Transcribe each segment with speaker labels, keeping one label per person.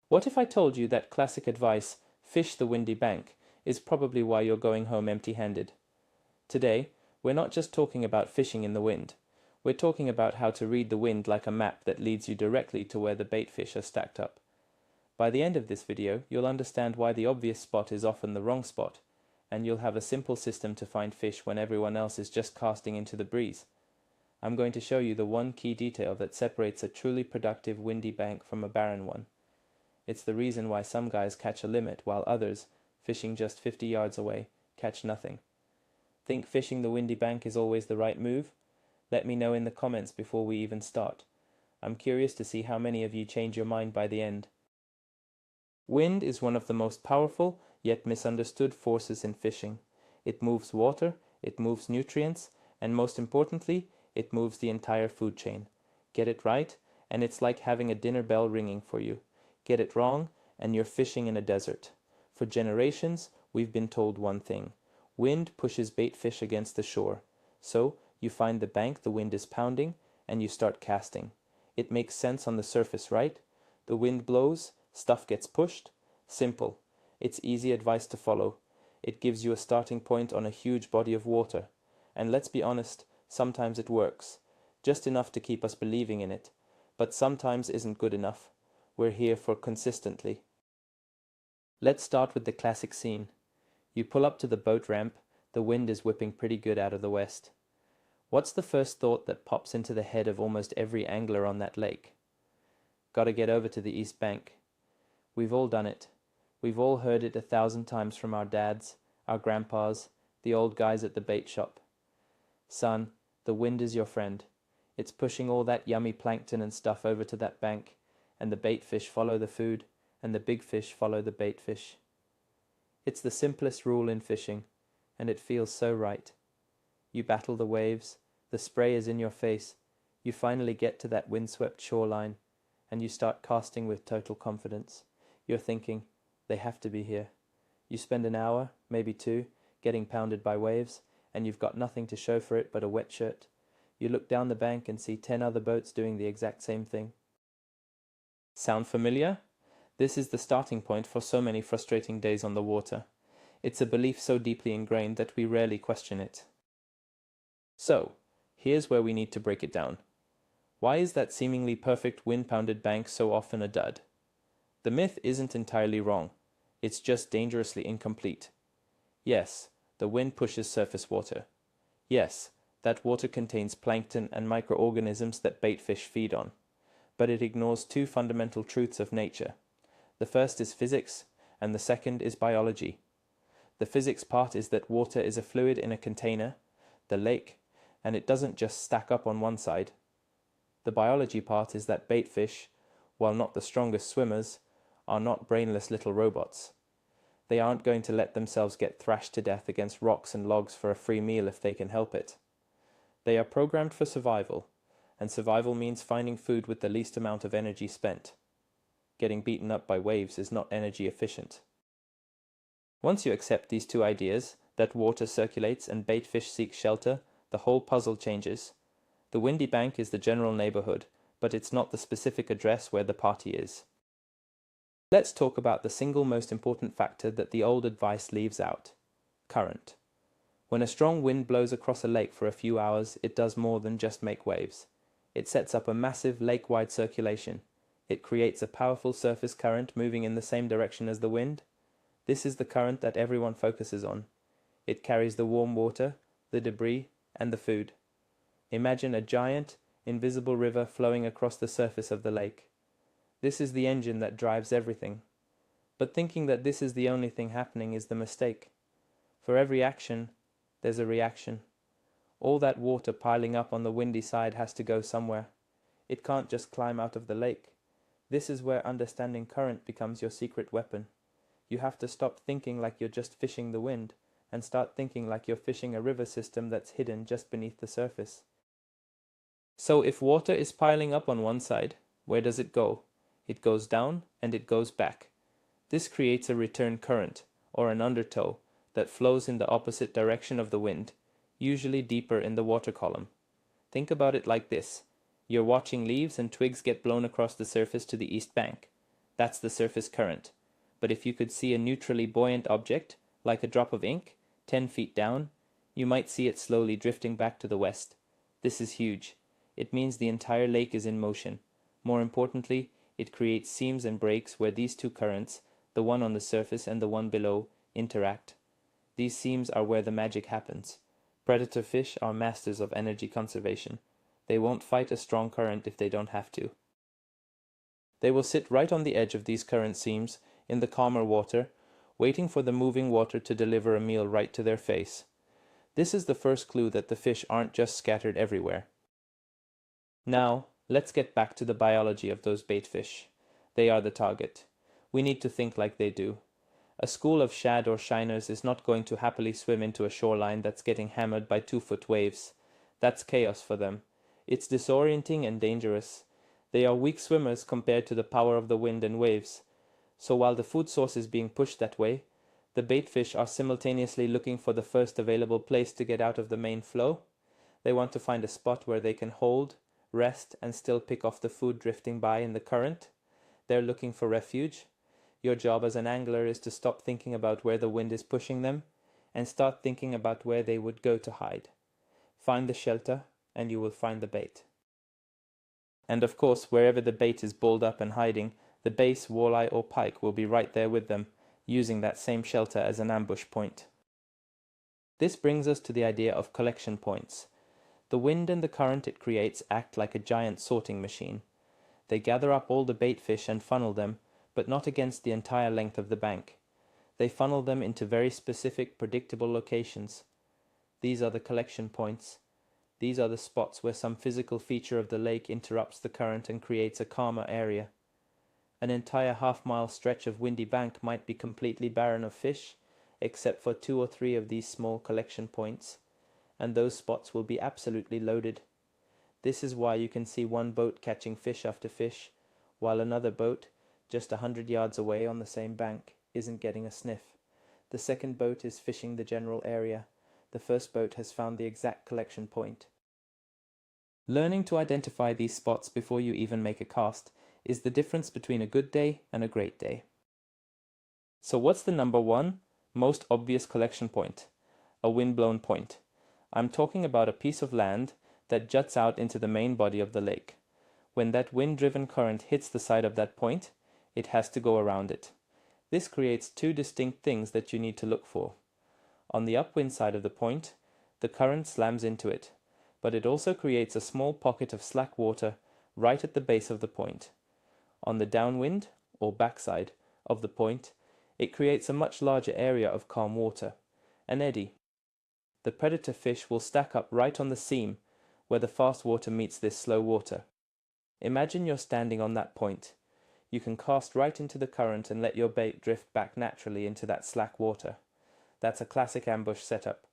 Speaker 1: What if I told you that classic advice, fish the windy bank, is probably why you're going home empty-handed? Today, we're not just talking about fishing in the wind. We're talking about how to read the wind like a map that leads you directly to where the baitfish are stacked up. By the end of this video, you'll understand why the obvious spot is often the wrong spot, and you'll have a simple system to find fish when everyone else is just casting into the breeze. I'm going to show you the one key detail that separates a truly productive windy bank from a barren one. It's the reason why some guys catch a limit while others, fishing just 50 yards away, catch nothing. Think fishing the windy bank is always the right move? Let me know in the comments before we even start. I'm curious to see how many of you change your mind by the end. Wind is one of the most powerful yet misunderstood forces in fishing. It moves water, it moves nutrients, and most importantly, it moves the entire food chain. Get it right, and it's like having a dinner bell ringing for you. Get it wrong, and you're fishing in a desert. For generations, we've been told one thing. Wind pushes baitfish against the shore. So, you find the bank the wind is pounding, and you start casting. It makes sense on the surface, right? The wind blows, stuff gets pushed. Simple. It's easy advice to follow. It gives you a starting point on a huge body of water. And let's be honest, sometimes it works. Just enough to keep us believing in it. But sometimes isn't good enough. We're here for consistently. Let's start with the classic scene. You pull up to the boat ramp, the wind is whipping pretty good out of the west. What's the first thought that pops into the head of almost every angler on that lake? Gotta get over to the east bank. We've all done it. We've all heard it 1,000 times from our dads, our grandpas, the old guys at the bait shop. Son, the wind is your friend. It's pushing all that yummy plankton and stuff over to that bank, and the baitfish follow the food, and the big fish follow the baitfish. It's the simplest rule in fishing, and it feels so right. You battle the waves, the spray is in your face, you finally get to that windswept shoreline, and you start casting with total confidence. You're thinking, they have to be here. You spend an hour, maybe two, getting pounded by waves, and you've got nothing to show for it but a wet shirt. You look down the bank and see 10 other boats doing the exact same thing. Sound familiar? This is the starting point for so many frustrating days on the water. It's a belief so deeply ingrained that we rarely question it. So, here's where we need to break it down. Why is that seemingly perfect wind-pounded bank so often a dud? The myth isn't entirely wrong. It's just dangerously incomplete. Yes, the wind pushes surface water. Yes, that water contains plankton and microorganisms that baitfish feed on. But it ignores two fundamental truths of nature. The first is physics, and the second is biology. The physics part is that water is a fluid in a container, the lake, and it doesn't just stack up on one side. The biology part is that baitfish, while not the strongest swimmers, are not brainless little robots. They aren't going to let themselves get thrashed to death against rocks and logs for a free meal if they can help it. They are programmed for survival, and survival means finding food with the least amount of energy spent. Getting beaten up by waves is not energy efficient. Once you accept these two ideas, that water circulates and baitfish seek shelter, the whole puzzle changes. The windy bank is the general neighborhood, but it's not the specific address where the party is. Let's talk about the single most important factor that the old advice leaves out: current. When a strong wind blows across a lake for a few hours, it does more than just make waves. It sets up a massive lake-wide circulation. It creates a powerful surface current moving in the same direction as the wind. This is the current that everyone focuses on. It carries the warm water, the debris, and the food. Imagine a giant, invisible river flowing across the surface of the lake. This is the engine that drives everything. But thinking that this is the only thing happening is the mistake. For every action, there's a reaction. All that water piling up on the windy side has to go somewhere. It can't just climb out of the lake. This is where understanding current becomes your secret weapon. You have to stop thinking like you're just fishing the wind, and start thinking like you're fishing a river system that's hidden just beneath the surface. So if water is piling up on one side, where does it go? It goes down and it goes back. This creates a return current, or an undertow, that flows in the opposite direction of the wind, usually deeper in the water column. Think about it like this. You're watching leaves and twigs get blown across the surface to the east bank. That's the surface current. But if you could see a neutrally buoyant object, like a drop of ink, 10 feet down, you might see it slowly drifting back to the west. This is huge. It means the entire lake is in motion. More importantly, it creates seams and breaks where these two currents, the one on the surface and the one below, interact. These seams are where the magic happens. Predator fish are masters of energy conservation. They won't fight a strong current if they don't have to. They will sit right on the edge of these current seams in the calmer water, waiting for the moving water to deliver a meal right to their face. This is the first clue that the fish aren't just scattered everywhere. Now, let's get back to the biology of those baitfish. They are the target. We need to think like they do. A school of shad or shiners is not going to happily swim into a shoreline that's getting hammered by 2-foot waves. That's chaos for them. It's disorienting and dangerous. They are weak swimmers compared to the power of the wind and waves. So while the food source is being pushed that way, the baitfish are simultaneously looking for the first available place to get out of the main flow. They want to find a spot where they can hold, rest, and still pick off the food drifting by in the current. They're looking for refuge. Your job as an angler is to stop thinking about where the wind is pushing them and start thinking about where they would go to hide. Find the shelter and you will find the bait. And of course, wherever the bait is balled up and hiding, the bass, walleye or pike will be right there with them, using that same shelter as an ambush point. This brings us to the idea of collection points. The wind and the current it creates act like a giant sorting machine. They gather up all the baitfish and funnel them, but not against the entire length of the bank. They funnel them into very specific, predictable locations. These are the collection points. These are the spots where some physical feature of the lake interrupts the current and creates a calmer area. An entire half-mile stretch of windy bank might be completely barren of fish, except for 2 or 3 of these small collection points, and those spots will be absolutely loaded. This is why you can see one boat catching fish after fish, while another boat, just 100 yards away on the same bank, isn't getting a sniff. The second boat is fishing the general area. The first boat has found the exact collection point. Learning to identify these spots before you even make a cast is the difference between a good day and a great day. So what's the number one most obvious collection point? A wind-blown point. I'm talking about a piece of land that juts out into the main body of the lake. When that wind-driven current hits the side of that point, it has to go around it. This creates 2 distinct things that you need to look for. On the upwind side of the point, the current slams into it, but it also creates a small pocket of slack water right at the base of the point. On the downwind, or backside, of the point, it creates a much larger area of calm water, an eddy. The predator fish will stack up right on the seam where the fast water meets this slow water. Imagine you're standing on that point. You can cast right into the current and let your bait drift back naturally into that slack water. That's a classic ambush setup.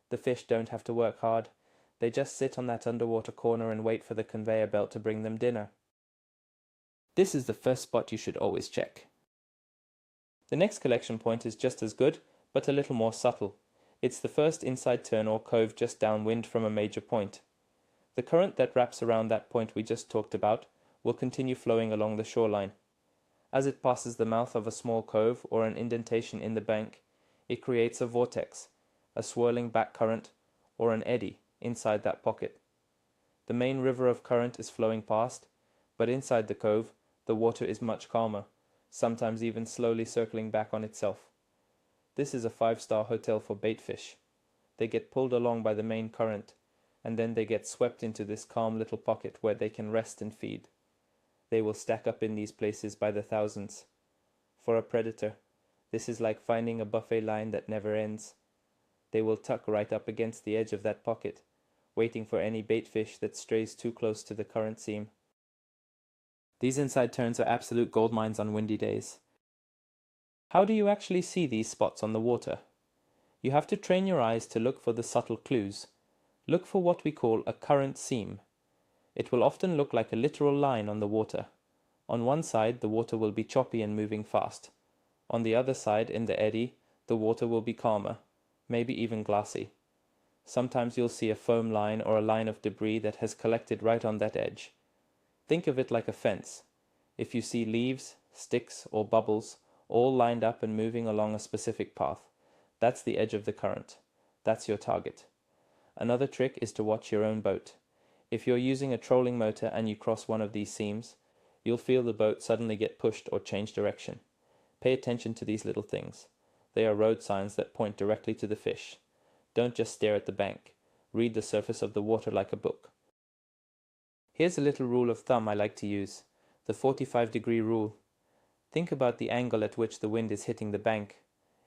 Speaker 1: The fish don't have to work hard. They just sit on that underwater corner and wait for the conveyor belt to bring them dinner. This is the first spot you should always check. The next collection point is just as good, but a little more subtle. It's the first inside turn or cove just downwind from a major point. The current that wraps around that point we just talked about will continue flowing along the shoreline. As it passes the mouth of a small cove or an indentation in the bank, it creates a vortex, a swirling back current, or an eddy inside that pocket. The main river of current is flowing past, but inside the cove, the water is much calmer, sometimes even slowly circling back on itself. This is a 5-star hotel for baitfish. They get pulled along by the main current, and then they get swept into this calm little pocket where they can rest and feed. They will stack up in these places by the thousands. For a predator, this is like finding a buffet line that never ends. They will tuck right up against the edge of that pocket, waiting for any baitfish that strays too close to the current seam. These inside turns are absolute gold mines on windy days. How do you actually see these spots on the water? You have to train your eyes to look for the subtle clues. Look for what we call a current seam. It will often look like a literal line on the water. On one side, the water will be choppy and moving fast. On the other side, in the eddy, the water will be calmer, maybe even glassy. Sometimes you'll see a foam line or a line of debris that has collected right on that edge. Think of it like a fence. If you see leaves, sticks, or bubbles all lined up and moving along a specific path, that's the edge of the current. That's your target. Another trick is to watch your own boat. If you're using a trolling motor and you cross one of these seams, you'll feel the boat suddenly get pushed or change direction. Pay attention to these little things. They are road signs that point directly to the fish. Don't just stare at the bank. Read the surface of the water like a book. Here's a little rule of thumb I like to use, the 45-degree rule. Think about the angle at which the wind is hitting the bank.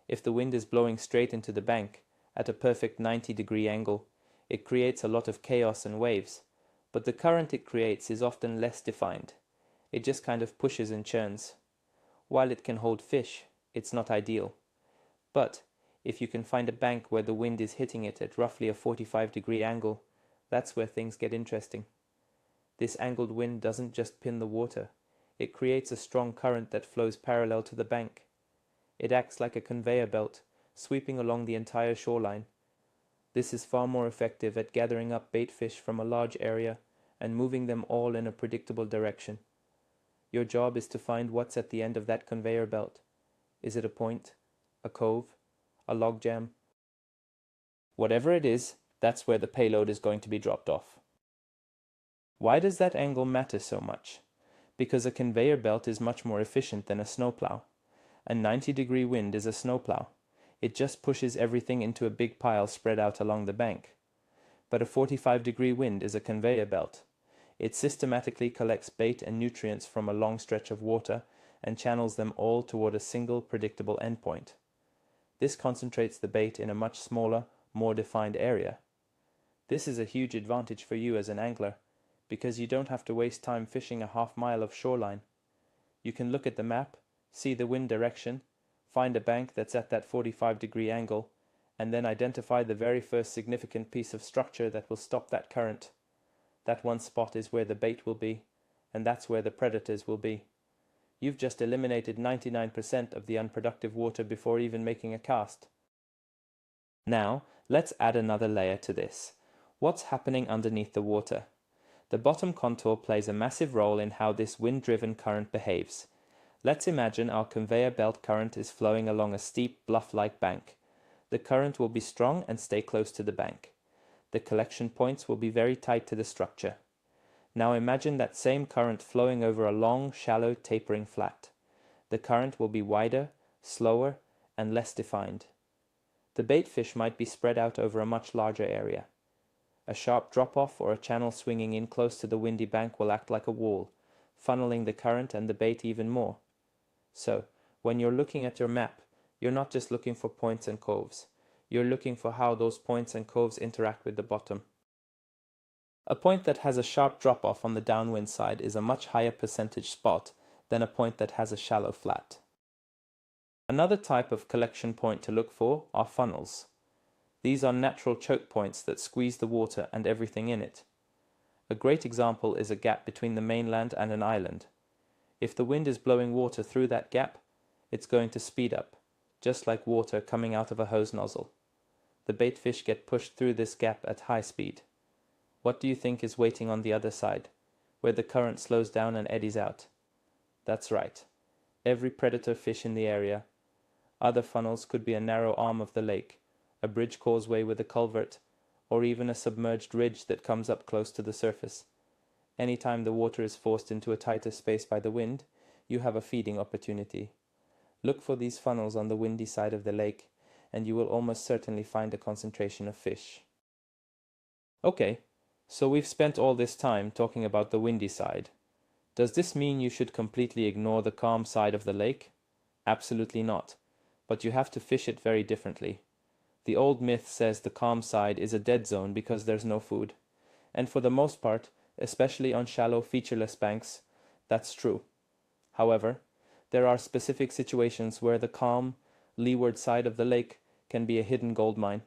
Speaker 1: If the wind is blowing straight into the bank, at a perfect 90-degree angle, it creates a lot of chaos and waves, but the current it creates is often less defined. It just kind of pushes and churns. While it can hold fish, it's not ideal. But if you can find a bank where the wind is hitting it at roughly a 45-degree angle, that's where things get interesting. This angled wind doesn't just pin the water, it creates a strong current that flows parallel to the bank. It acts like a conveyor belt, sweeping along the entire shoreline. This is far more effective at gathering up baitfish from a large area and moving them all in a predictable direction. Your job is to find what's at the end of that conveyor belt. Is it a point, a cove, a logjam? Whatever it is, that's where the payload is going to be dropped off. Why does that angle matter so much? Because a conveyor belt is much more efficient than a snowplow. A 90-degree wind is a snowplow. It just pushes everything into a big pile spread out along the bank. But a 45-degree wind is a conveyor belt. It systematically collects bait and nutrients from a long stretch of water and channels them all toward a single predictable endpoint. This concentrates the bait in a much smaller, more defined area. This is a huge advantage for you as an angler, because you don't have to waste time fishing a half-mile of shoreline. You can look at the map, see the wind direction, find a bank that's at that 45-degree angle, and then identify the very first significant piece of structure that will stop that current. That one spot is where the bait will be, and that's where the predators will be. You've just eliminated 99% of the unproductive water before even making a cast. Now, let's add another layer to this. What's happening underneath the water? The bottom contour plays a massive role in how this wind-driven current behaves. Let's imagine our conveyor belt current is flowing along a steep, bluff-like bank. The current will be strong and stay close to the bank. The collection points will be very tight to the structure. Now imagine that same current flowing over a long, shallow, tapering flat. The current will be wider, slower, and less defined. The baitfish might be spread out over a much larger area. A sharp drop-off or a channel swinging in close to the windy bank will act like a wall, funneling the current and the bait even more. So, when you're looking at your map, you're not just looking for points and coves. You're looking for how those points and coves interact with the bottom. A point that has a sharp drop-off on the downwind side is a much higher percentage spot than a point that has a shallow flat. Another type of collection point to look for are funnels. These are natural choke points that squeeze the water and everything in it. A great example is a gap between the mainland and an island. If the wind is blowing water through that gap, it's going to speed up, just like water coming out of a hose nozzle. The baitfish get pushed through this gap at high speed. What do you think is waiting on the other side, where the current slows down and eddies out? That's right, every predator fish in the area. Other funnels could be a narrow arm of the lake, a bridge causeway with a culvert, or even a submerged ridge that comes up close to the surface. Anytime the water is forced into a tighter space by the wind, you have a feeding opportunity. Look for these funnels on the windy side of the lake, and you will almost certainly find a concentration of fish. Okay, so we've spent all this time talking about the windy side. Does this mean you should completely ignore the calm side of the lake? Absolutely not, but you have to fish it very differently. The old myth says the calm side is a dead zone because there's no food. And for the most part, especially on shallow, featureless banks, that's true. However, there are specific situations where the calm, leeward side of the lake can be a hidden gold mine.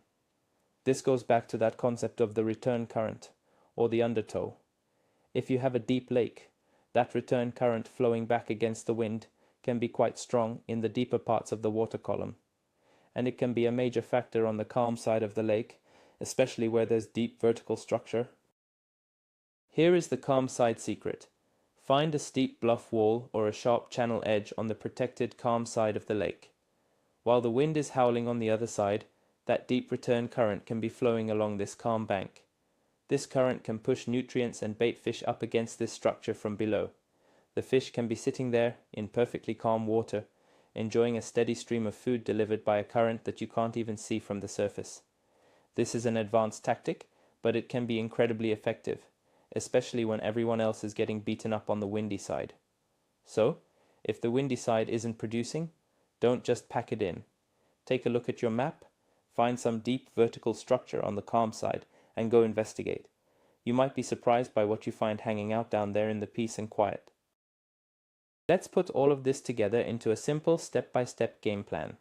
Speaker 1: This goes back to that concept of the return current, or the undertow. If you have a deep lake, that return current flowing back against the wind can be quite strong in the deeper parts of the water column. And it can be a major factor on the calm side of the lake, especially where there's deep vertical structure. Here is the calm side secret. Find a steep bluff wall or a sharp channel edge on the protected, calm side of the lake. While the wind is howling on the other side, that deep return current can be flowing along this calm bank. This current can push nutrients and bait fish up against this structure from below. The fish can be sitting there in perfectly calm water, enjoying a steady stream of food delivered by a current that you can't even see from the surface. This is an advanced tactic, but it can be incredibly effective, especially when everyone else is getting beaten up on the windy side. So, if the windy side isn't producing, don't just pack it in. Take a look at your map, find some deep vertical structure on the calm side, and go investigate. You might be surprised by what you find hanging out down there in the peace and quiet. Let's put all of this together into a simple step-by-step game plan.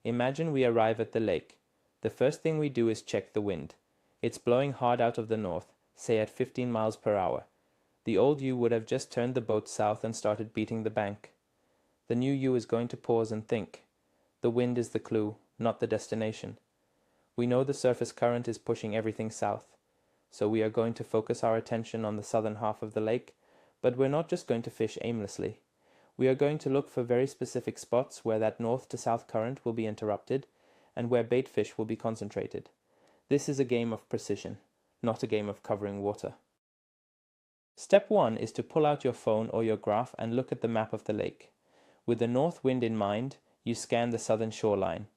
Speaker 1: Imagine we arrive at the lake. The first thing we do is check the wind. It's blowing hard out of the north, say at 15 miles per hour. The old you would have just turned the boat south and started beating the bank. The new you is going to pause and think. The wind is the clue, not the destination. We know the surface current is pushing everything south, so we are going to focus our attention on the southern half of the lake, but we're not just going to fish aimlessly. We are going to look for very specific spots where that north to south current will be interrupted and where bait fish will be concentrated. This is a game of precision, not a game of covering water. Step 1 is to pull out your phone or your graph and look at the map of the lake. With the north wind in mind, you scan the southern shoreline.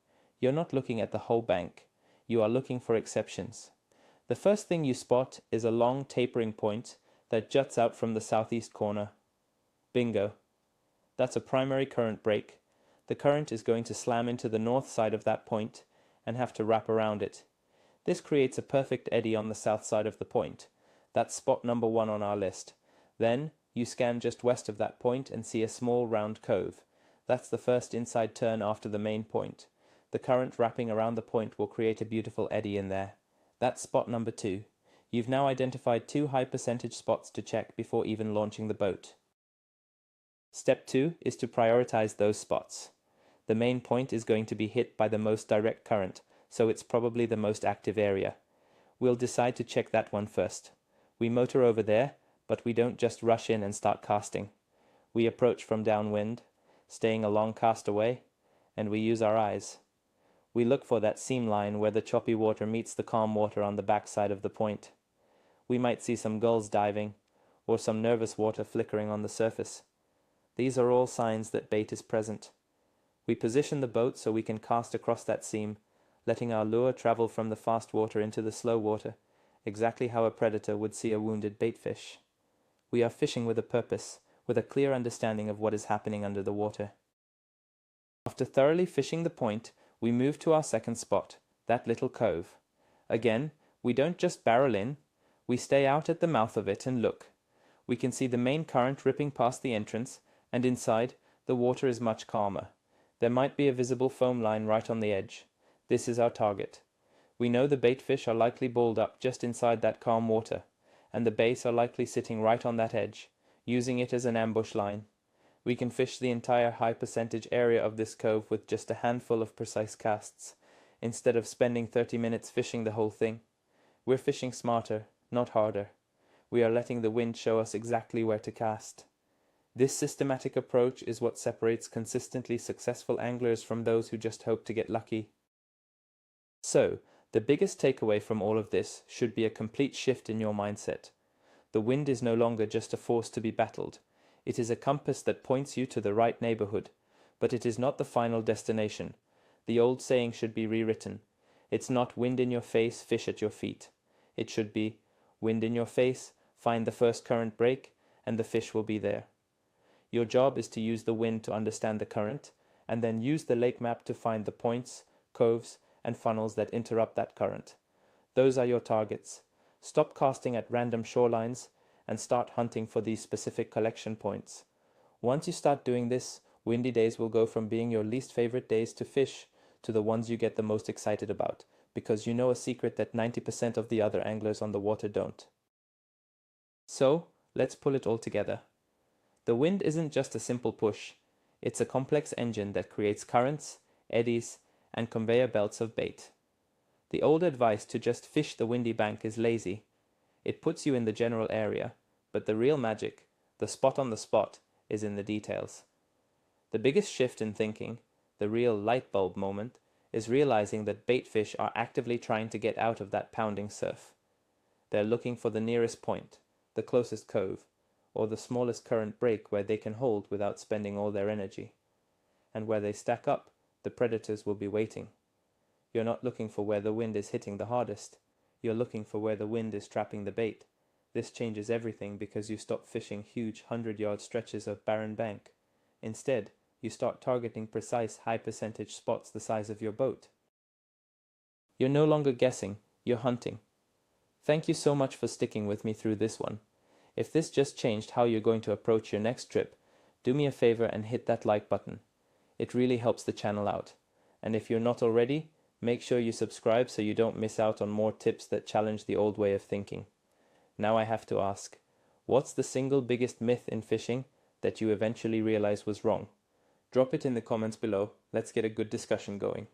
Speaker 1: You're not looking at the whole bank. You are looking for exceptions. The first thing you spot is a long tapering point that juts out from the southeast corner. Bingo. That's a primary current break. The current is going to slam into the north side of that point and have to wrap around it. This creates a perfect eddy on the south side of the point. That's spot number 1 on our list. Then you scan just west of that point and see a small round cove. That's the first inside turn after the main point. The current wrapping around the point will create a beautiful eddy in there. That's spot number 2. You've now identified 2 high percentage spots to check before even launching the boat. Step 2 is to prioritize those spots. The main point is going to be hit by the most direct current, so it's probably the most active area. We'll decide to check that one first. We motor over there, but we don't just rush in and start casting. We approach from downwind, staying a long cast away, and we use our eyes. We look for that seam line where the choppy water meets the calm water on the backside of the point. We might see some gulls diving, or some nervous water flickering on the surface. These are all signs that bait is present. We position the boat so we can cast across that seam, letting our lure travel from the fast water into the slow water, exactly how a predator would see a wounded baitfish. We are fishing with a purpose, with a clear understanding of what is happening under the water. After thoroughly fishing the point, we move to our second spot, that little cove. Again, we don't just barrel in, we stay out at the mouth of it and look. We can see the main current ripping past the entrance, and inside, the water is much calmer. There might be a visible foam line right on the edge. This is our target. We know the bait fish are likely balled up just inside that calm water, and the baits are likely sitting right on that edge, using it as an ambush line. We can fish the entire high percentage area of this cove with just a handful of precise casts, instead of spending 30 minutes fishing the whole thing. We're fishing smarter, not harder. We are letting the wind show us exactly where to cast. This systematic approach is what separates consistently successful anglers from those who just hope to get lucky. So, the biggest takeaway from all of this should be a complete shift in your mindset. The wind is no longer just a force to be battled. It is a compass that points you to the right neighborhood, but it is not the final destination. The old saying should be rewritten. It's not wind in your face, fish at your feet. It should be wind in your face, find the first current break, and the fish will be there. Your job is to use the wind to understand the current, and then use the lake map to find the points, coves, and funnels that interrupt that current. Those are your targets. Stop casting at random shorelines and start hunting for these specific collection points. Once you start doing this, windy days will go from being your least favorite days to fish to the ones you get the most excited about, because you know a secret that 90% of the other anglers on the water don't. So, let's pull it all together. The wind isn't just a simple push. It's a complex engine that creates currents, eddies, and conveyor belts of bait. The old advice to just fish the windy bank is lazy. It puts you in the general area, but the real magic, The spot on the spot is in the details. The biggest shift in thinking, the real light bulb moment, is realizing that baitfish are actively trying to get out of that pounding surf. They're looking for the nearest point, the closest cove, or the smallest current break where they can hold without spending all their energy. And where they stack up, the predators will be waiting. You're not looking for where the wind is hitting the hardest. You're looking for where the wind is trapping the bait. This changes everything because you stop fishing huge 100-yard stretches of barren bank. Instead, you start targeting precise high-percentage spots the size of your boat. You're no longer guessing, you're hunting. Thank you so much for sticking with me through this one. If this just changed how you're going to approach your next trip, do me a favor and hit that like button. It really helps the channel out. And if you're not already, make sure you subscribe so you don't miss out on more tips that challenge the old way of thinking. Now I have to ask, what's the single biggest myth in fishing that you eventually realize was wrong? Drop it in the comments below. Let's get a good discussion going.